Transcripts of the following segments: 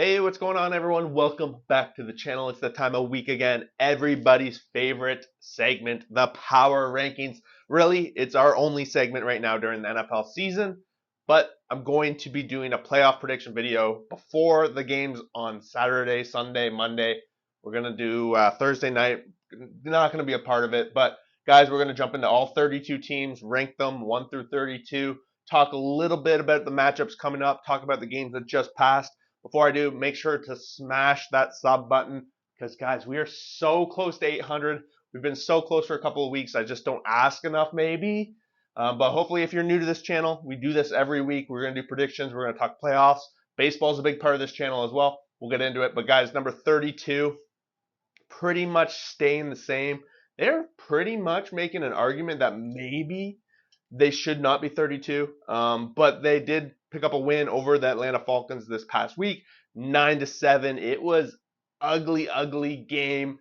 Hey, what's going on, everyone? Welcome back to the channel. It's the time of week again. Everybody's favorite segment, the power rankings. Really, it's our only segment right now during the NFL season, but I'm going to be doing a playoff prediction video before the games on Saturday, Sunday, Monday. We're going to do Thursday night. Not going to be a part of it, but guys, we're going to jump into all 32 teams, rank them 1 through 32, talk a little bit about the matchups coming up, talk about the games that just passed. Before I do, make sure to smash that sub button because, guys, we are so close to 800. We've been so close for a couple of weeks. I just don't ask enough, maybe. But hopefully, if you're new to this channel, we do this every week. We're going to do predictions. We're going to talk playoffs. Baseball is a big part of this channel as well. We'll get into it. But, guys, number 32, pretty much staying the same. They're pretty much making an argument that maybe they should not be 32, but they did pick up a win over the Atlanta Falcons this past week, 9-7. It was ugly game.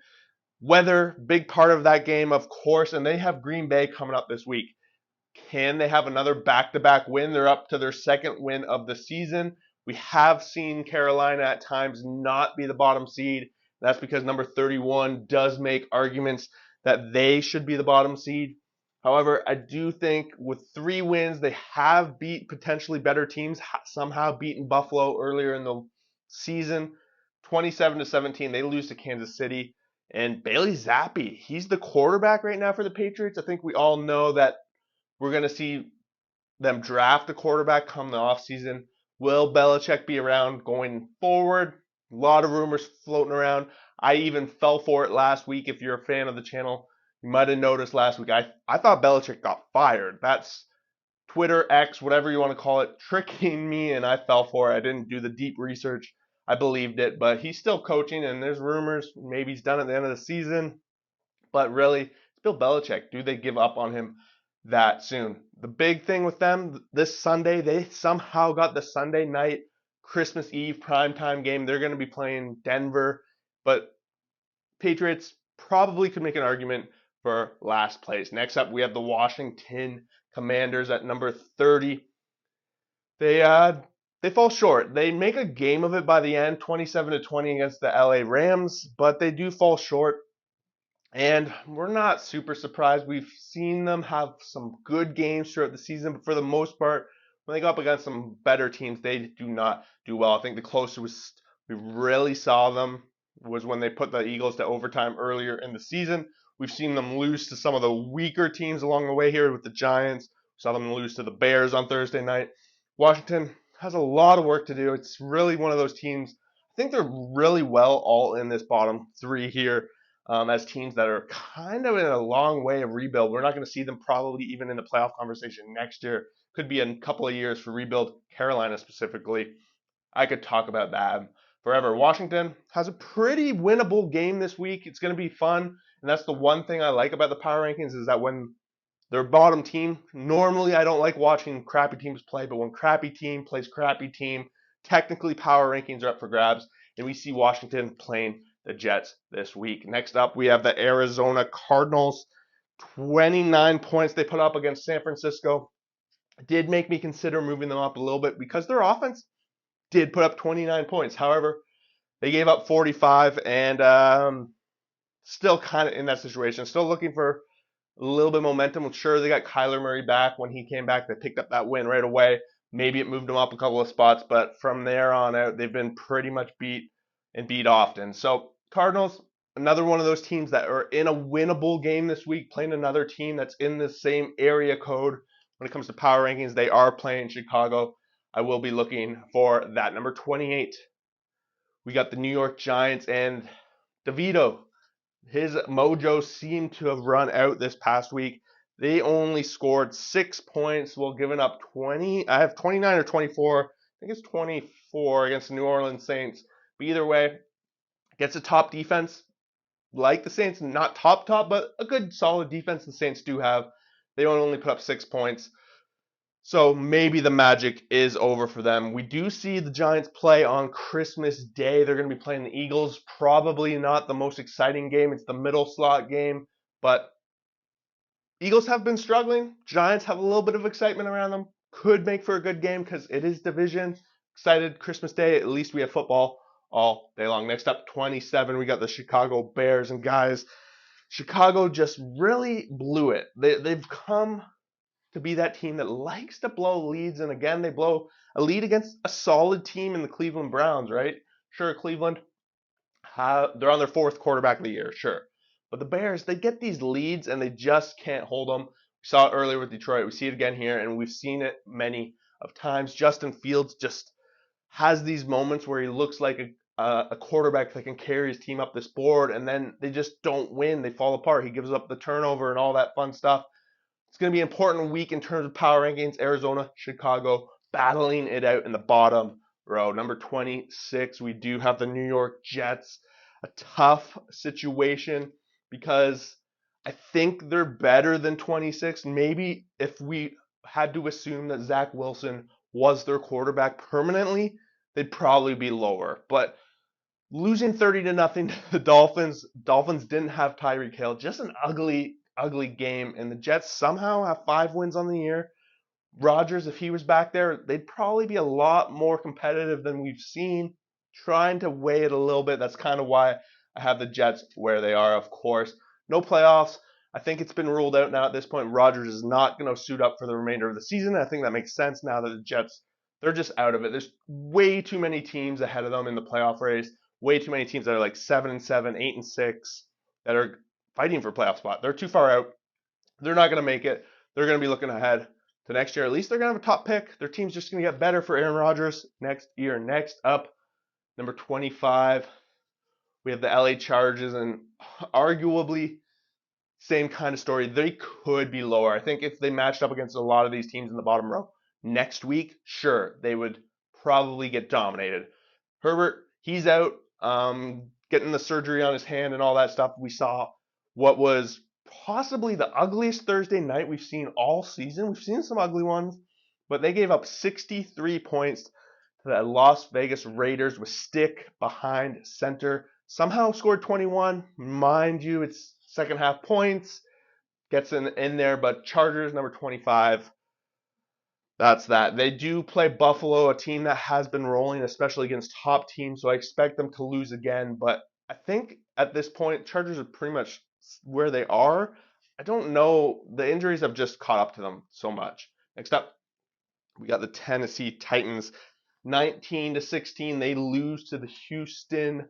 Weather, big part of that game, of course, and they have Green Bay coming up this week. Can they have another back-to-back win? They're up to their second win of the season. We have seen Carolina at times not be the bottom seed. That's because number 31 does make arguments that they should be the bottom seed. However, I do think with 3 wins, they have beat potentially better teams, somehow beaten Buffalo earlier in the season. 27-17, they lose to Kansas City. And Bailey Zappi, he's the quarterback right now for the Patriots. I think we all know that we're going to see them draft a quarterback come the offseason. Will Belichick be around going forward? A lot of rumors floating around. I even fell for it last week. If you're a fan of the channel, you might have noticed last week. I thought Belichick got fired. That's Twitter, X, whatever you want to call it, tricking me, and I fell for it. I didn't do the deep research. I believed it, but he's still coaching, and there's rumors maybe he's done at the end of the season. But really, it's Bill Belichick. Do they give up on him that soon? The big thing with them this Sunday, they somehow got the Sunday night Christmas Eve primetime game. They're going to be playing Denver, but Patriots probably could make an argument for last place. Next up, we have the Washington Commanders at number 30. They fall short. They make a game of it by the end, 27-20 against the LA Rams, but they do fall short. And we're not super surprised. We've seen them have some good games throughout the season, but for the most part, when they go up against some better teams, they do not do well. I think the closest we really saw them was when they put the Eagles to overtime earlier in the season. We've seen them lose to some of the weaker teams along the way here with the Giants. We saw them lose to the Bears on Thursday night. Washington has a lot of work to do. It's really one of those teams. I think they're really well all in this bottom 3 here. As teams that are kind of in a long way of rebuild. We're not going to see them probably even in the playoff conversation next year. Could be a couple of years for rebuild. Carolina specifically, I could talk about that forever. Washington has a pretty winnable game this week. It's going to be fun, and that's the one thing I like about the power rankings is that when their bottom team, normally I don't like watching crappy teams play, but when crappy team plays crappy team, technically power rankings are up for grabs, and we see Washington playing the Jets this week. Next up, we have the Arizona Cardinals. 29 points they put up against San Francisco. It did make me consider moving them up a little bit because their offense did put up 29 points. However, they gave up 45 and still kind of in that situation. Still looking for a little bit of momentum. I'm sure they got Kyler Murray back. When he came back, they picked up that win right away. Maybe it moved them up a couple of spots, but from there on out, they've been pretty much beat often. So Cardinals, another one of those teams that are in a winnable game this week, playing another team that's in the same area code. When it comes to power rankings, they are playing Chicago. I will be looking for that. Number 28, we got the New York Giants and DeVito. His mojo seemed to have run out this past week. They only scored 6 points while giving up 20. I have 29 or 24. I think it's 24 against the New Orleans Saints. But either way, gets a top defense like the Saints. Not top, but a good solid defense the Saints do have. They only put up 6 points. So maybe the magic is over for them. We do see the Giants play on Christmas Day. They're going to be playing the Eagles. Probably not the most exciting game. It's the middle slot game. But Eagles have been struggling. Giants have a little bit of excitement around them. Could make for a good game because it is division. Excited Christmas Day. At least we have football all day long. Next up, 27, we got the Chicago Bears. And guys, Chicago just really blew it. They've come to be that team that likes to blow leads. And again, they blow a lead against a solid team in the Cleveland Browns, right? Sure, Cleveland, they're on their fourth quarterback of the year, sure. But the Bears, they get these leads and they just can't hold them. We saw it earlier with Detroit. We see it again here, and we've seen it many of times. Justin Fields just has these moments where he looks like a quarterback that can carry his team up this board, and then they just don't win. They fall apart. He gives up the turnover and all that fun stuff. It's going to be an important week in terms of power rankings. Arizona, Chicago, battling it out in the bottom row. Number 26, we do have the New York Jets. A tough situation because I think they're better than 26. Maybe if we had to assume that Zach Wilson was their quarterback permanently, they'd probably be lower. But losing 30-0 to the Dolphins didn't have Tyreek Hill. Just an ugly game. And the Jets somehow have 5 wins on the year. Rodgers, if he was back there, they'd probably be a lot more competitive than we've seen. Trying to weigh it a little bit. That's kind of why I have the Jets where they are, of course. No playoffs. I think it's been ruled out now at this point. Rodgers is not going to suit up for the remainder of the season. I think that makes sense now that the Jets, they're just out of it. There's way too many teams ahead of them in the playoff race. Way too many teams that are like 7-7, 8-6 that are fighting for playoff spot. They're too far out. They're not going to make it. They're going to be looking ahead to next year. At least they're going to have a top pick. Their team's just going to get better for Aaron Rodgers next year. Next up, number 25, we have the LA Chargers, and arguably same kind of story. They could be lower. I think if they matched up against a lot of these teams in the bottom row next week, sure, they would probably get dominated. Herbert, he's out, getting the surgery on his hand and all that stuff. We saw what was possibly the ugliest Thursday night we've seen all season. We've seen some ugly ones, but they gave up 63 points to the Las Vegas Raiders with Stick behind center. Somehow scored 21. Mind you, it's second half points. Gets in there, but Chargers, number 25. That's that. They do play Buffalo, a team that has been rolling, especially against top teams, so I expect them to lose again. But I think at this point, Chargers are pretty much where they are. I don't know. The injuries have just caught up to them so much. Next up, we got the Tennessee Titans. 19-16, they lose to the Houston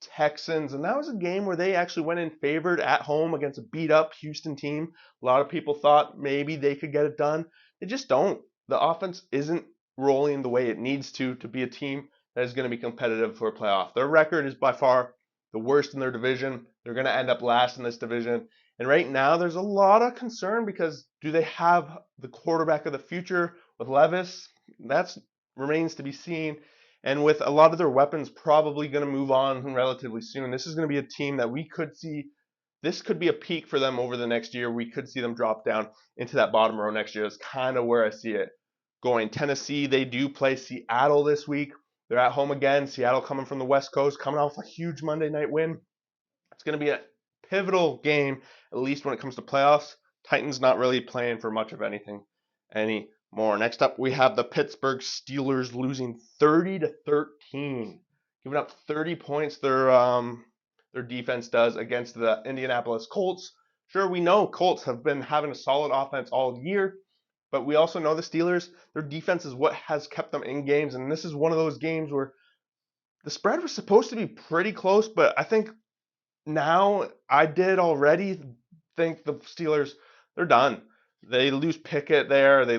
Texans, and that was a game where they actually went in favored at home against a beat-up Houston team. A lot of people thought maybe they could get it done. They just don't. The offense isn't rolling the way it needs to be a team that is going to be competitive for a playoff. Their record is by far the worst in their division. They're going to end up last in this division. And right now, there's a lot of concern because do they have the quarterback of the future with Levis? That remains to be seen. And with a lot of their weapons probably going to move on relatively soon, this is going to be a team that we could see. This could be a peak for them over the next year. We could see them drop down into that bottom row next year. That's kind of where I see it going. Tennessee, they do play Seattle this week. They're at home again. Seattle coming from the West Coast, coming off a huge Monday night win. It's going to be a pivotal game, at least when it comes to playoffs. Titans not really playing for much of anything anymore. Next up, we have the Pittsburgh Steelers losing 30-13, giving up 30 points. Their defense does against the Indianapolis Colts. Sure, we know Colts have been having a solid offense all year, but we also know the Steelers, their defense is what has kept them in games, and this is one of those games where the spread was supposed to be pretty close, but I think now I did already think the Steelers, they're done. They lose Pickett there. They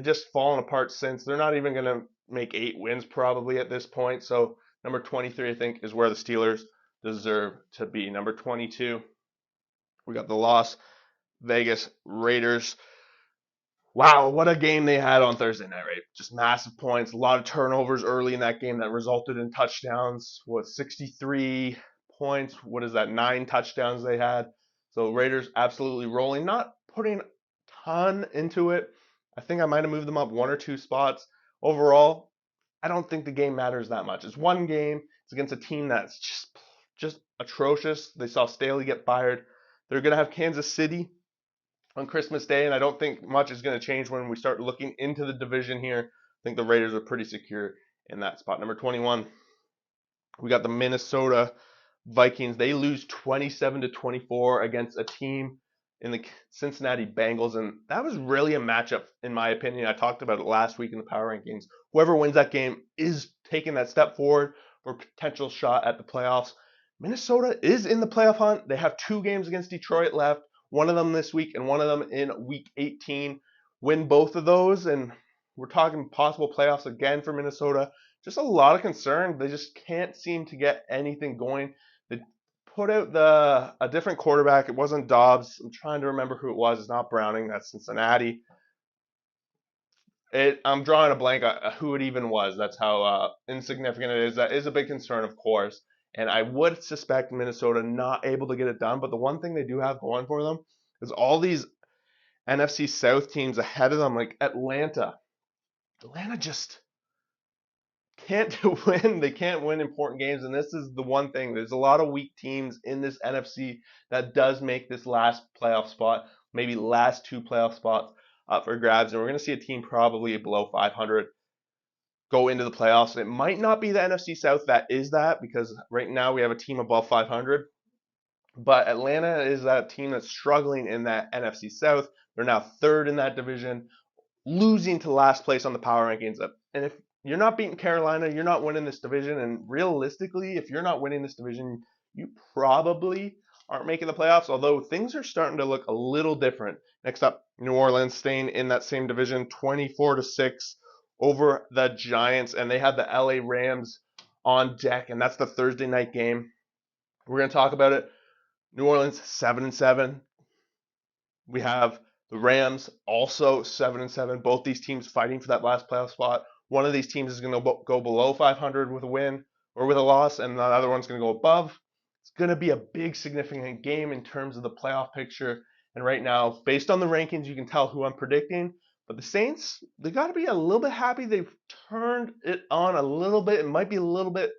just fallen apart since. They're not even going to make 8 wins probably at this point. So number 23, I think, is where the Steelers deserve to be. Number 22, we got the Las Vegas Raiders. Wow, what a game they had on Thursday night, right? Just massive points, a lot of turnovers early in that game that resulted in touchdowns. 63 points? What is that? 9 touchdowns they had. So Raiders absolutely rolling, not putting a ton into it. I think I might have moved them up 1 or 2 spots. Overall, I don't think the game matters that much. It's one game. It's against a team that's just atrocious. They saw Staley get fired. They're going to have Kansas City on Christmas Day, and I don't think much is going to change when we start looking into the division here. I think the Raiders are pretty secure in that spot. Number 21, We got the Minnesota Vikings. They lose 27-24 against a team in the Cincinnati Bengals, and that was really a matchup, in my opinion. I talked about it last week in the power rankings. Whoever wins that game is taking that step forward for a potential shot at the playoffs. Minnesota is in the playoff hunt. They have 2 games against Detroit left, one of them this week and one of them in week 18. Win both of those, and we're talking possible playoffs again for Minnesota. Just a lot of concern. They just can't seem to get anything going. They put out a different quarterback. It wasn't Dobbs. I'm trying to remember who it was. It's not Browning. That's Cincinnati. I'm drawing a blank on who it even was. That's how insignificant it is. That is a big concern, of course. And I would suspect Minnesota not able to get it done. But the one thing they do have going for them is all these NFC South teams ahead of them, like Atlanta. Atlanta just can't win. They can't win important games, and this is the one thing. There's a lot of weak teams in this NFC that does make this last playoff spot, maybe last 2 playoff spots up for grabs. And we're going to see a team probably below 500 go into the playoffs. It might not be the NFC South that is that, because right now we have a team above 500. But Atlanta is that team that's struggling in that NFC South. They're now third in that division, losing to last place on the power rankings. And if you're not beating Carolina, you're not winning this division. And realistically, if you're not winning this division, you probably aren't making the playoffs, although things are starting to look a little different. Next up, New Orleans staying in that same division, 24-6 over the Giants, and they have the LA Rams on deck, and that's the Thursday night game. We're going to talk about it. New Orleans 7-7. We have the Rams also 7-7. Both these teams fighting for that last playoff spot. One of these teams is going to go below 500 with a win or with a loss, and the other one's going to go above. It's going to be a big, significant game in terms of the playoff picture. And right now, based on the rankings, you can tell who I'm predicting. But the Saints, they got to be a little bit happy. They've turned it on a little bit. It might be a little bit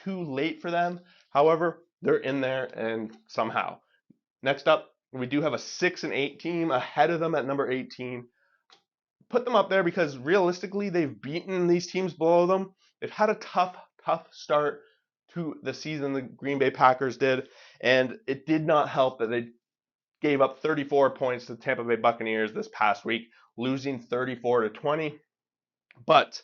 too late for them. However, they're in there, and somehow. Next up, we do have a 6-8 team ahead of them at number 18. Put them up there because realistically, they've beaten these teams below them. They've had a tough start to the season. The Green Bay Packers did, and it did not help that they gave up 34 points to the Tampa Bay Buccaneers this past week, losing 34-20. But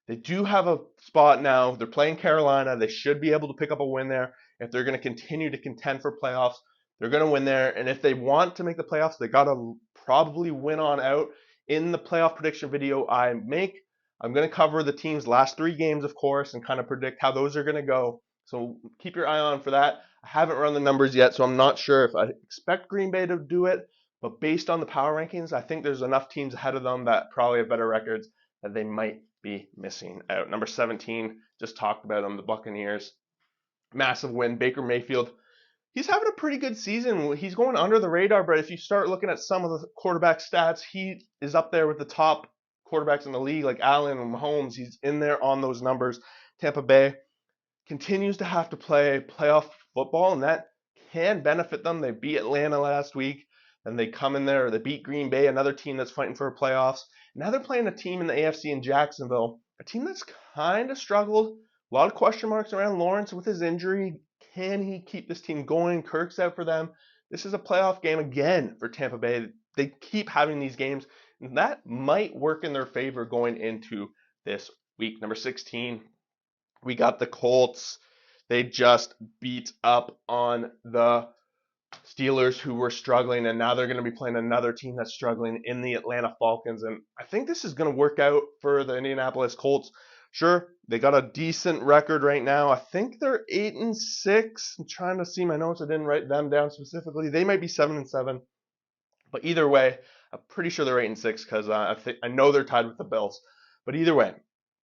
they do have a spot now. They're playing Carolina. They should be able to pick up a win there if they're going to continue to contend for playoffs. They're going to win there. And if they want to make the playoffs, they got to probably win on out. In the playoff prediction video I make, I'm going to cover the team's last 3 games, of course, and kind of predict how those are going to go. So keep your eye on for that. I haven't run the numbers yet, so I'm not sure if I expect Green Bay to do it. But based on the power rankings, I think there's enough teams ahead of them that probably have better records that they might be missing out. Number 17, just talked about them, the Buccaneers. Massive win. Baker Mayfield, he's having a pretty good season. He's going under the radar, but if you start looking at some of the quarterback stats, he is up there with the top quarterbacks in the league, like Allen and Mahomes. He's in there on those numbers. Tampa Bay continues to have to play playoff football, and that can benefit them. They beat Atlanta last week, and they come in there. They beat Green Bay, another team that's fighting for playoffs. Now they're playing a team in the AFC in Jacksonville, a team that's kind of struggled. A lot of question marks around Lawrence with his injury. Can he keep this team going? Kirk's out for them. This is a playoff game again for Tampa Bay. They keep having these games, and that might work in their favor going into this week. Number 16, we got the Colts. They just beat up on the Steelers, who were struggling, and now they're going to be playing another team that's struggling in the Atlanta Falcons. And I think this is going to work out for the Indianapolis Colts. Sure, they got a decent record right now. I think they're 8-6. I'm trying to see my notes. I didn't write them down specifically. They might be 7-7. But either way, I'm pretty sure they're 8-6 because I know they're tied with the Bills. But either way,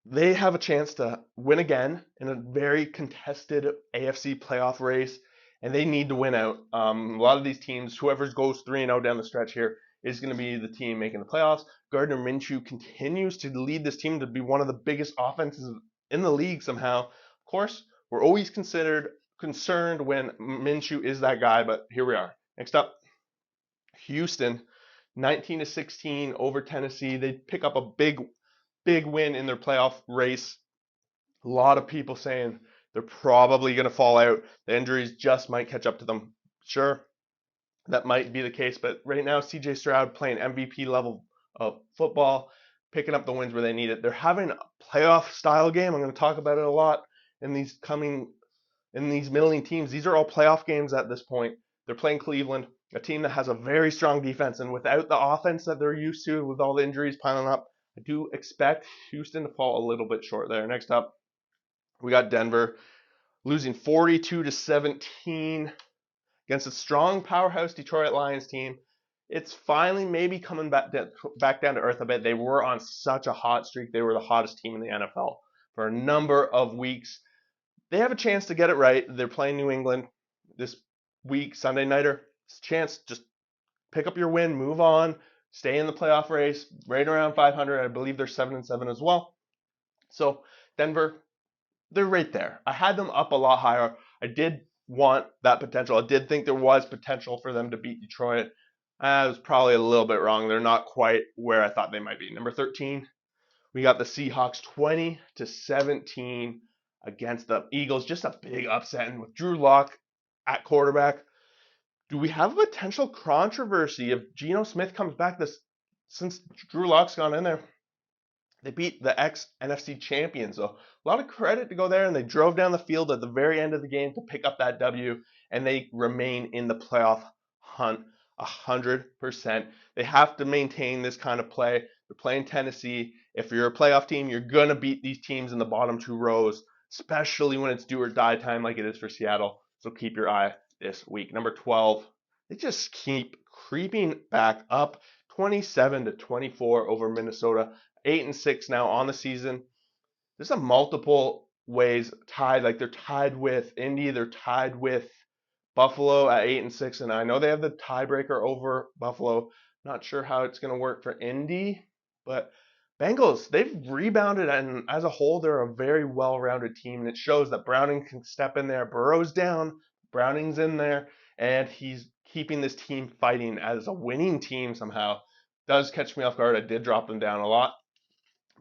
they have a chance to win again in a very contested AFC playoff race, and they need to win out. A lot of these teams, whoever goes 3-0 down the stretch here, is going to be the team making the playoffs. Gardner Minshew continues to lead this team to be one of the biggest offenses in the league somehow. Of course, we're always concerned when Minshew is that guy, but here we are. Next up, Houston, 19-16 over Tennessee. They pick up a big win in their playoff race. A lot of people saying They're probably going to fall out. The injuries just might catch up to them. Sure, that might be the case, but right now CJ Stroud playing MVP level of football, picking up the wins where they need it. They're having a playoff style game. I'm going to talk about it a lot in these middling teams. These are all playoff games at this point. They're playing Cleveland, a team that has a very strong defense, and without the offense that they're used to with all the injuries piling up, I do expect Houston to fall a little bit short there. Next up, we got Denver losing 42-17 against a strong powerhouse Detroit Lions team. It's finally maybe coming back down to earth a bit. They were on such a hot streak. They were the hottest team in the NFL for a number of weeks. They have a chance to get it right. They're playing New England this week, Sunday nighter. It's a chance, just pick up your win, move on, stay in the playoff race, right around 500. I believe they're 7-7 as well. So Denver, they're right there. I had them up a lot higher. I did want that potential. I did think there was potential for them to beat Detroit. I was probably a little bit wrong. They're not quite where I thought they might be. Number 13, we got the Seahawks 20-17 against the Eagles. Just a big upset. And with Drew Lock at quarterback, do we have a potential controversy if Geno Smith comes back since Drew Lock's gone in there? They beat the ex-NFC champions. So a lot of credit to go there, and they drove down the field at the very end of the game to pick up that W, and they remain in the playoff hunt 100%. They have to maintain this kind of play. They're playing Tennessee. If you're a playoff team, you're going to beat these teams in the bottom two rows, especially when it's do or die time like it is for Seattle. So keep your eye this week. Number 12, they just keep creeping back up, 27-24 over Minnesota. 8-6 now on the season. There's a multiple ways tied. Like they're tied with Indy, they're tied with Buffalo at 8-6, and I know they have the tiebreaker over Buffalo. Not sure how it's going to work for Indy, but Bengals, they've rebounded, and as a whole, they're a very well-rounded team, and it shows that Browning can step in there. Burrow's down, Browning's in there, and he's keeping this team fighting as a winning team somehow. Does catch me off guard. I did drop them down a lot,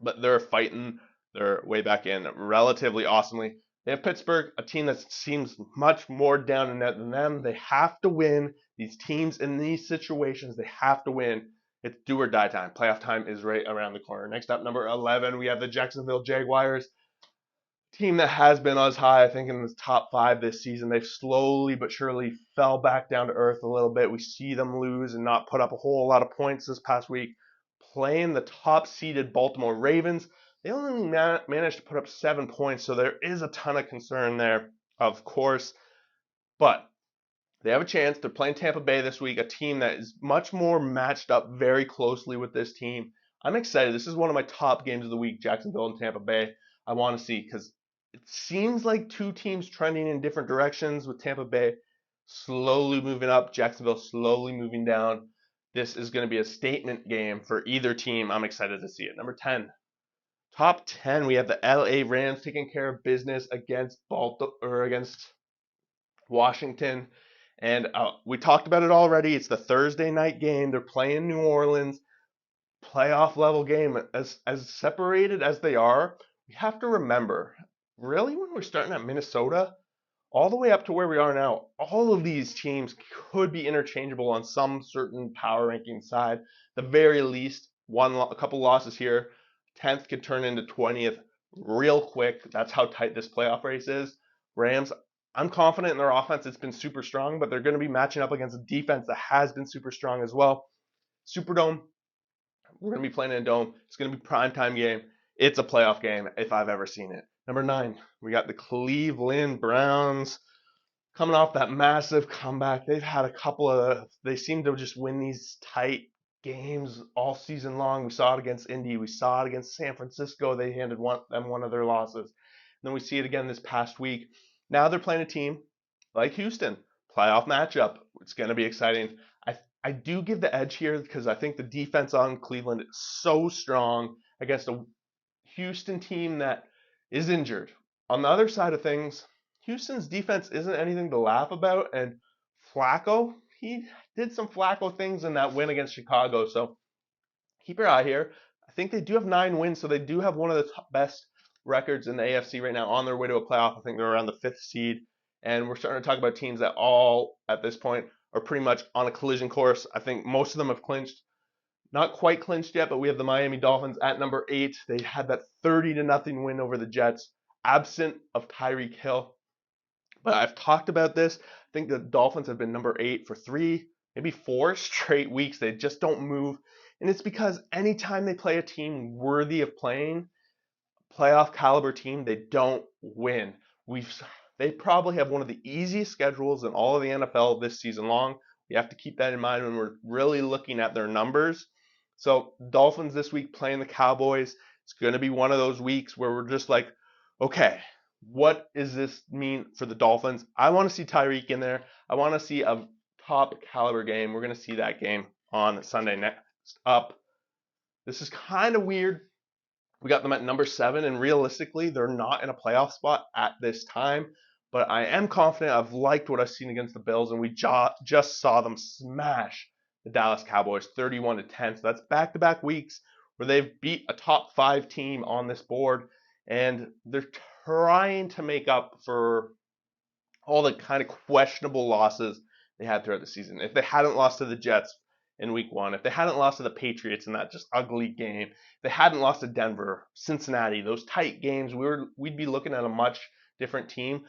but they're fighting their way back in relatively awesomely. They have Pittsburgh, a team that seems much more down in net than them. They have to win. These teams in these situations, they have to win. It's do or die time. Playoff time is right around the corner. Next up, number 11, we have the Jacksonville Jaguars, team that has been as high, I think, in the top 5 this season. They've slowly but surely fell back down to earth a little bit. We see them lose and not put up a whole lot of points this past week. Playing the top-seeded Baltimore Ravens, they only managed to put up 7 points, so there is a ton of concern there, of course. But they have a chance. They're playing Tampa Bay this week, a team that is much more matched up very closely with this team. I'm excited. This is one of my top games of the week, Jacksonville and Tampa Bay. I want to see because it seems like two teams trending in different directions, with Tampa Bay slowly moving up, Jacksonville slowly moving down. This is going to be a statement game for either team. I'm excited to see it. Number 10. Top 10, we have the LA Rams taking care of business against Washington. And we talked about it already. It's the Thursday night game. They're playing New Orleans. Playoff level game. As separated as they are, we have to remember, really, when we're starting at Minnesota, all the way up to where we are now, all of these teams could be interchangeable on some certain power ranking side. The very least, a couple losses here, 10th could turn into 20th real quick. That's how tight this playoff race is. Rams, I'm confident in their offense. It's been super strong, but they're going to be matching up against a defense that has been super strong as well. Superdome, we're going to be playing in a dome. It's going to be a primetime game. It's a playoff game if I've ever seen it. Number 9, we got the Cleveland Browns coming off that massive comeback. They've had they seem to just win these tight games all season long. We saw it against Indy. We saw it against San Francisco. They handed them one of their losses. And then we see it again this past week. Now they're playing a team like Houston. Playoff matchup. It's going to be exciting. I do give the edge here because I think the defense on Cleveland is so strong against a Houston team that is injured. On the other side of things, Houston's defense isn't anything to laugh about, and Flacco, he did some Flacco things in that win against Chicago, so keep your eye here. I think they do have 9 wins, so they do have one of the best records in the AFC right now, on their way to a playoff. I think they're around the 5th seed. And we're starting to talk about teams that all, at this point, are pretty much on a collision course. I think most of them have clinched. Not quite clinched yet, but we have the Miami Dolphins at number 8. They had that 30-0 win over the Jets, absent of Tyreek Hill. But I've talked about this. I think the Dolphins have been number 8 for 3, maybe 4 straight weeks. They just don't move. And it's because anytime they play a team worthy of playing, playoff caliber team, they don't win. They probably have one of the easiest schedules in all of the NFL this season long. We have to keep that in mind when we're really looking at their numbers. So Dolphins this week playing the Cowboys. It's going to be one of those weeks where we're just like, okay, what does this mean for the Dolphins? I want to see Tyreek in there. I want to see a top caliber game. We're going to see that game on Sunday next up. This is kind of weird. We got them at number 7, and realistically, they're not in a playoff spot at this time. But I am confident. I've liked what I've seen against the Bills, and we just saw them smash the Dallas Cowboys 31-10. So that's back-to-back weeks where they've beat a top 5 team on this board, and they're trying to make up for all the kind of questionable losses they had throughout the season. If they hadn't lost to the Jets in week 1, if they hadn't lost to the Patriots in that just ugly game, if they hadn't lost to Denver, Cincinnati, those tight games, we'd be looking at a much different team.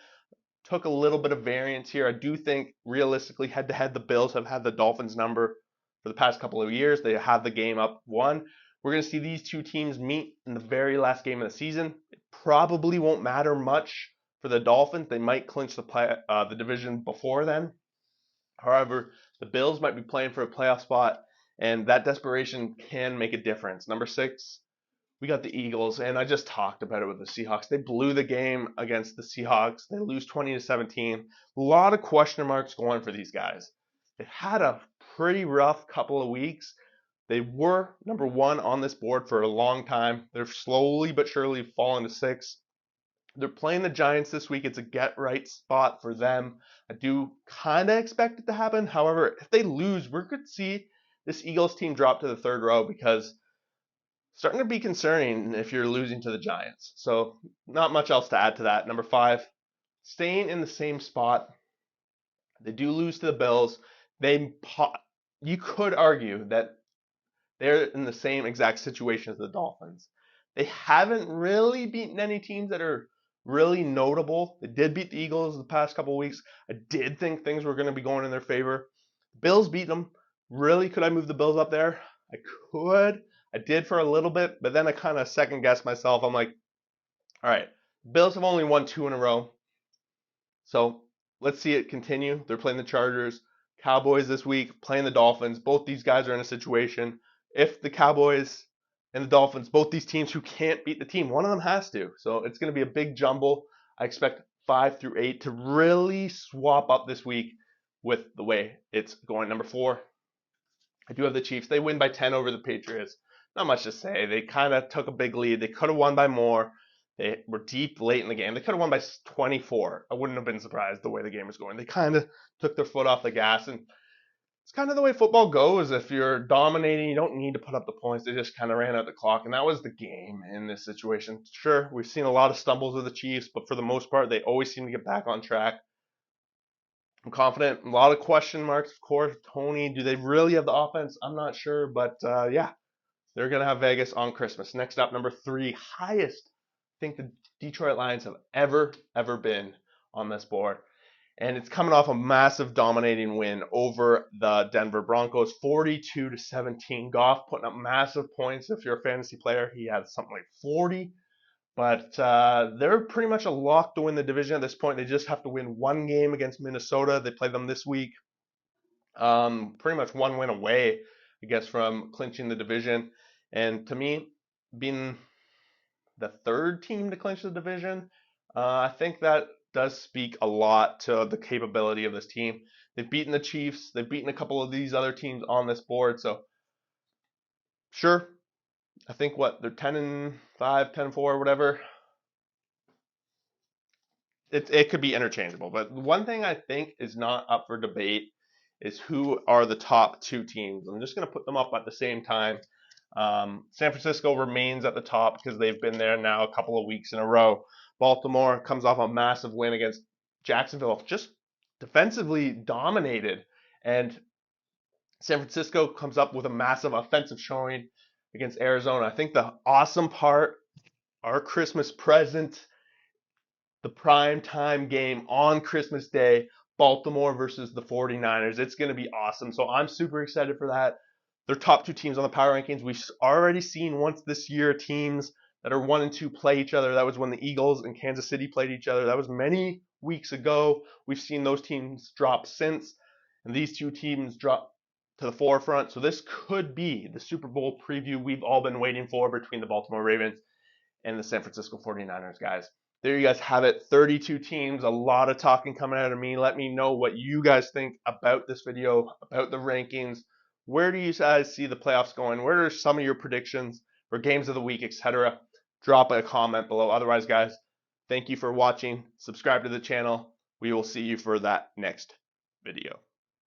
Took a little bit of variance here. I do think realistically, head to head, the Bills have had the Dolphins number for the past couple of years. They have the game up 1. We're going to see these two teams meet in the very last game of the season. It probably won't matter much for the Dolphins. They might clinch the division before then. However, the Bills might be playing for a playoff spot, and that desperation can make a difference. Number 6, we got the Eagles, and I just talked about it with the Seahawks. They blew the game against the Seahawks. They lose 20-17. A lot of question marks going for these guys. They've had a pretty rough couple of weeks. They were number 1 on this board for a long time. They're slowly but surely falling to 6. They're playing the Giants this week. It's a get-right spot for them. I do kind of expect it to happen. However, if they lose, we're going to see this Eagles team drop to the 3rd row, because starting to be concerning if you're losing to the Giants. So not much else to add to that. Number 5, staying in the same spot. They do lose to the Bills. You could argue that they're in the same exact situation as the Dolphins. They haven't really beaten any teams that are really notable. They did beat the Eagles the past couple of weeks. I did think things were going to be going in their favor. Bills beat them. Really, could I move the Bills up there? I could. I did for a little bit, but then I kind of second guessed myself. I'm like, all right, Bills have only won 2 in a row. So let's see it continue. They're playing the Chargers. Cowboys this week, playing the Dolphins. Both these guys are in a situation. If the Cowboys and the Dolphins, both these teams who can't beat the team, one of them has to. So it's going to be a big jumble. I expect 5 through 8 to really swap up this week with the way it's going. Number 4, I do have the Chiefs. They win by 10 over the Patriots. Not much to say. They kind of took a big lead. They could have won by more. They were deep late in the game. They could have won by 24. I wouldn't have been surprised the way the game was going. They kind of took their foot off the gas, and it's kind of the way football goes. If you're dominating, you don't need to put up the points. They just kind of ran out the clock, and that was the game in this situation. Sure, we've seen a lot of stumbles with the Chiefs, but for the most part, they always seem to get back on track. I'm confident. A lot of question marks, of course. Tony, do they really have the offense? I'm not sure, but yeah, they're going to have Vegas on Christmas. Next up, number 3, highest I think the Detroit Lions have ever been on this board. And it's coming off a massive dominating win over the Denver Broncos, 42-17. Goff putting up massive points. If you're a fantasy player, he had something like 40. But they're pretty much a lock to win the division at this point. They just have to win 1 game against Minnesota. They play them this week. Pretty much 1 win away, I guess, from clinching the division. And to me, being the 3rd team to clinch the division, I think that does speak a lot to the capability of this team. They've beaten the Chiefs. They've beaten a couple of these other teams on this board. So, sure, I think they're 10-5, 10-4, whatever. It could be interchangeable. But one thing I think is not up for debate is who are the top 2 teams. I'm just going to put them up at the same time. San Francisco remains at the top because they've been there now a couple of weeks in a row. Baltimore comes off a massive win against Jacksonville, just defensively dominated. And San Francisco comes up with a massive offensive showing against Arizona. I think the awesome part, our Christmas present, the prime time game on Christmas Day, Baltimore versus the 49ers. It's going to be awesome. So I'm super excited for that. They're top two teams on the power rankings. We've already seen once this year teams that are 1 and 2 play each other. That was when the Eagles and Kansas City played each other. That was many weeks ago. We've seen those teams drop since, and these two teams drop to the forefront. So this could be the Super Bowl preview we've all been waiting for between the Baltimore Ravens and the San Francisco 49ers, guys. There you guys have it. 32 teams, a lot of talking coming out of me. Let me know what you guys think about this video, about the rankings. Where do you guys see the playoffs going? Where are some of your predictions for games of the week, etc.? Drop a comment below. Otherwise, guys, thank you for watching. Subscribe to the channel. We will see you for that next video.